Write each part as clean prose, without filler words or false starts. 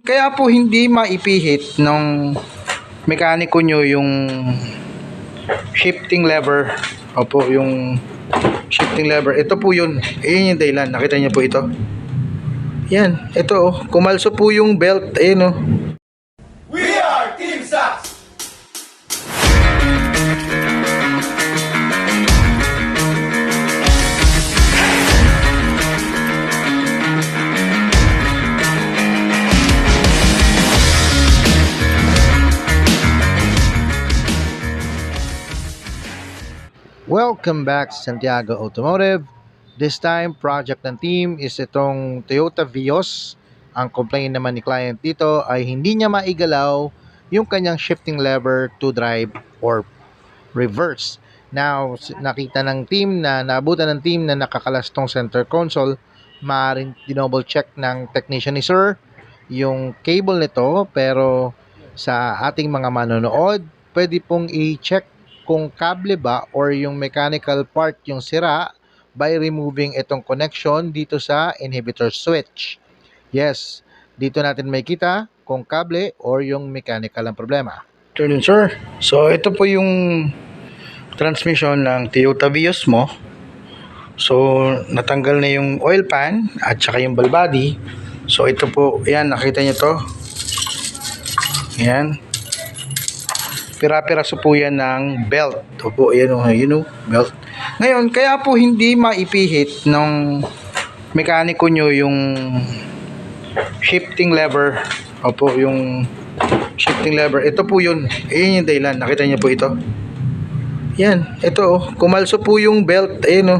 Kaya po hindi maipihit ng mekaniko nyo yung shifting lever. Opo, yung shifting lever. Ito po yun. Ayan yung dahilan. Nakita nyo po ito. Yan. Ito oh. Kumalso po yung belt. Ayan oh. We are Team Sax! Welcome back sa Santiago Automotive. This time, project ng team is itong Toyota Vios. Ang complaint naman ni client dito ay hindi niya maigalaw yung kanyang shifting lever to drive or reverse. Now, nakita ng team na naabutan ng team na nakakalastong center console, maaaring dinouble check ng technician ni sir yung cable nito, pero sa ating mga manonood, pwede pong i-check kung kable ba or yung mechanical part yung sira by removing itong connection dito sa inhibitor switch. Yes, dito natin makita kung kable or yung mechanical ang problema. Turn in, sir. So, ito po yung transmission ng Toyota Vios mo. So, natanggal na yung oil pan at saka yung ball body. So, ito po, yan, nakita nyo to. Yan. Pira-piraso po yan ng belt. Opo, yan o, belt. Ngayon, kaya po hindi maipihit ng mekaniko nyo yung shifting lever. Opo, yung shifting lever. Ito po yun. Ayan yung dahilan. Nakita nyo po ito. Yan. Ito o. Kumalso po yung belt. Ayan o.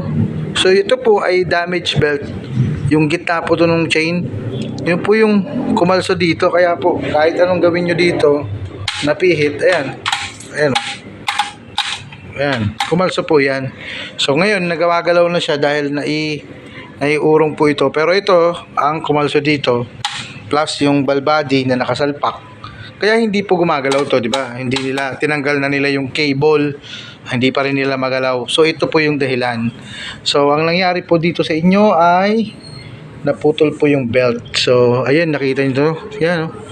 So, ito po ay damaged belt. Yung gitna po to ng chain. Yun po yung kumalso dito. Kaya po, kahit anong gawin nyo dito, napihit. Ayan. Ayan. Ayan. Kumalso po yan. So, ngayon, nagawagalaw na siya dahil naiurong po ito. Pero ito, ang kumalso dito, plus yung ball body na nakasalpak. Kaya hindi po gumagalaw to, di ba? Hindi nila, tinanggal na nila yung cable, hindi pa rin nila magalaw. So, ito po yung dahilan. So, ang nangyari po dito sa inyo ay naputol po yung belt. So, ayan, nakita nyo to. Yan, oh.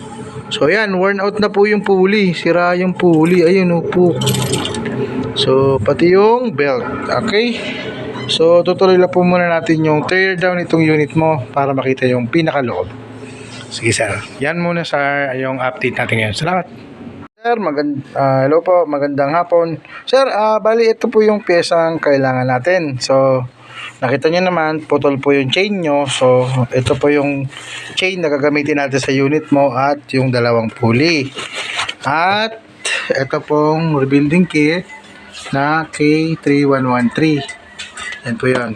So, ayan, worn out na po yung pulley. Sira yung pulley. Ayun, oh, po. So, pati yung belt. Okay? So, tutuloy lang po muna natin yung tear down itong unit mo para makita yung pinakaloob. Sige, sir. Yan muna, sir, yung update natin ngayon. Salamat. Sir, hello po. Magandang hapon. Sir, bali, ito po yung piyesang kailangan natin. So, nakita nyo naman, putol po yung chain nyo. So, ito po yung chain na gagamitin natin sa unit mo at yung dalawang pulley. At, ito pong rebuilding kit na K3113. Yan po yun.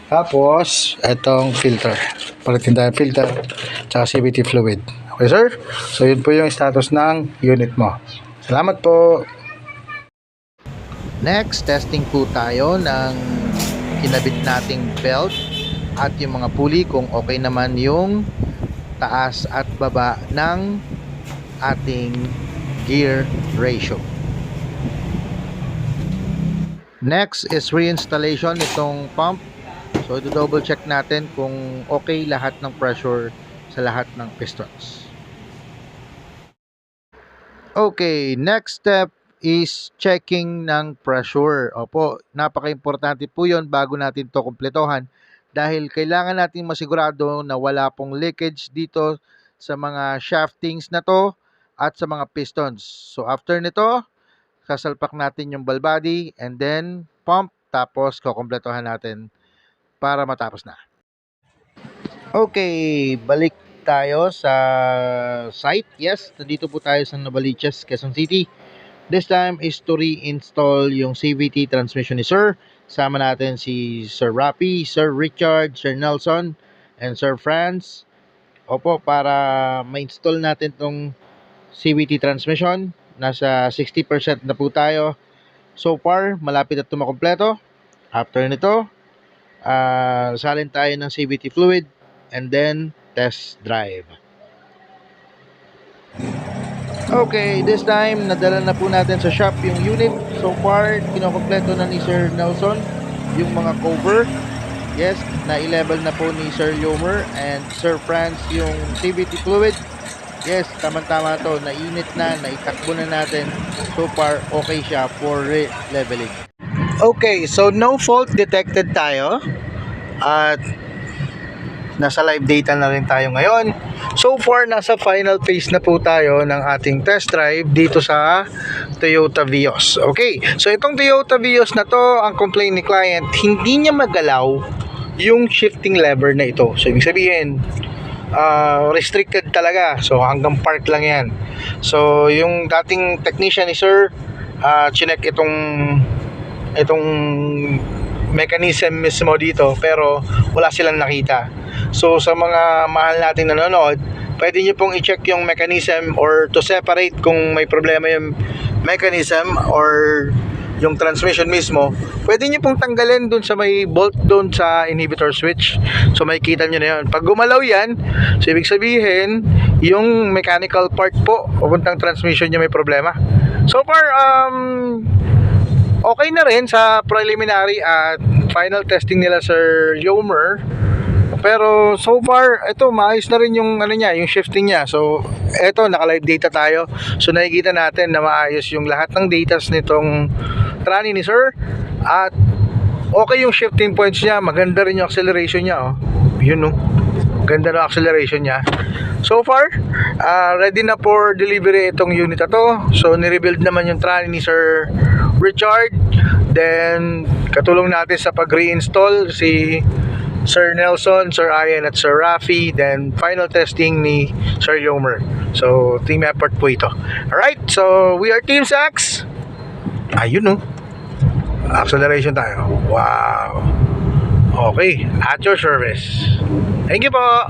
Tapos, itong filter. Palitin tayo filter. Tsaka CVT fluid. Okay, sir? So, yun po yung status ng unit mo. Salamat po. Next, testing po tayo ng kinabit nating belt at yung mga pulley kung okay naman yung taas at baba ng ating gear ratio. Next is reinstallation itong pump. So ito double check natin kung okay lahat ng pressure sa lahat ng pistons. Okay, next step is checking ng pressure. Opo, napaka-importante po yun bago natin to kumpletuhan dahil kailangan natin masigurado na wala pong leakage dito sa mga shaftings na to at sa mga pistons. So after nito, sasalpak natin yung ball body and then pump, tapos kukumpletuhan natin para matapos na. Okay, balik tayo sa site. Yes, nandito po tayo sa Novaliches, Quezon City. This time is to reinstall yung CVT transmission ni Sir. Sama natin si Sir Rapi, Sir Richard, Sir Nelson, and Sir Franz. Opo, para ma-install natin tong CVT transmission. Nasa 60% na po tayo. So far, malapit na ito makompleto. After nito, salin tayo ng CVT fluid and then test drive. Okay, this time nadala na po natin sa shop yung unit. So far, kinokompleto na ni Sir Nelson yung mga cover. Yes, na-level na po ni Sir Yomer and Sir Franz yung CVT fluid. Yes, tama-tama to. Nainit na, naitakbo na natin. So far, okay siya for leveling. Okay, so no fault detected tayo. At nasa live data na rin tayo ngayon. So far, nasa final phase na po tayo ng ating test drive dito sa Toyota Vios. Okay, so itong Toyota Vios na to, ang complaint ni client, hindi niya magalaw yung shifting lever na ito. So ibig sabihin, restricted talaga. So hanggang park lang yan. So yung dating technician ni sir, chinek itong mechanism mismo dito, pero wala silang nakita. So sa mga mahal nating nanonood, pwede nyo pong i-check yung mechanism or to separate kung may problema yung mechanism or yung transmission mismo. Pwede nyo pong tanggalin dun sa may bolt dun sa inhibitor switch. So makikita nyo na yun. Pag gumalaw yan, so ibig sabihin yung mechanical part po papuntang transmission nyo may problema. So far, okay na rin sa preliminary at final testing nila Sir Yomer. Pero so far, ito maayos na rin yung ano niya, yung shifting niya. So ito, naka-live data tayo. So nakikita natin na maayos yung lahat ng datas nitong trani ni Sir. At okay yung shifting points niya, maganda rin yung acceleration niya, oh. Yun, oh. Ganda ng acceleration niya. So far, ready na for delivery itong unit na to. So ni-rebuild naman yung trani ni Sir Richard. Then katulong natin sa pag-reinstall si Sir Nelson, Sir Ian at Sir Rafi. Then final testing ni Sir Yomer. So team effort po ito. Alright, so we are Team Sax. Ayun, no. Acceleration tayo. Wow. Okay, at your service. Thank you po.